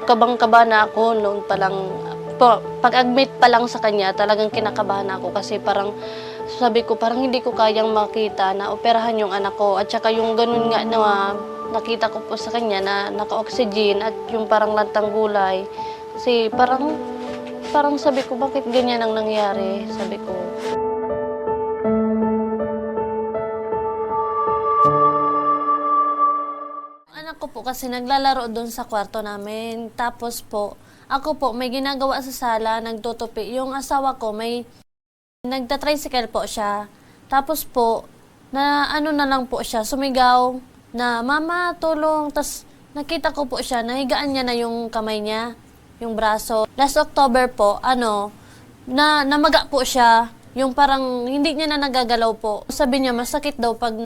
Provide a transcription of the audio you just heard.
kabang-kaba na ako noon pa lang. Pag-admit pa lang sa kanya, talagang kinakabahan ako kasi parang sabi ko, parang hindi ko kayang makita na operahan yung anak ko. At saka yung ganun nga na nakita ko po sa kanya na naka-oxygen at yung parang lantang gulay. Kasi parang sabi ko, bakit ganyan ang nangyari? Sabi ko. Anak ko po kasi naglalaro doon sa kwarto namin. Tapos po, ako po may ginagawa sa sala, nagtutupi. Yung asawa ko may nagta-tricycle po siya. Tapos po, na ano na lang po siya, sumigaw na, "Mama, tulong." Tapos nakita ko po siya, nahigaan niya na yung kamay niya, yung braso. Last October po, namaga po siya. Yung parang hindi niya na nagagalaw po. Sabi niya, masakit daw pag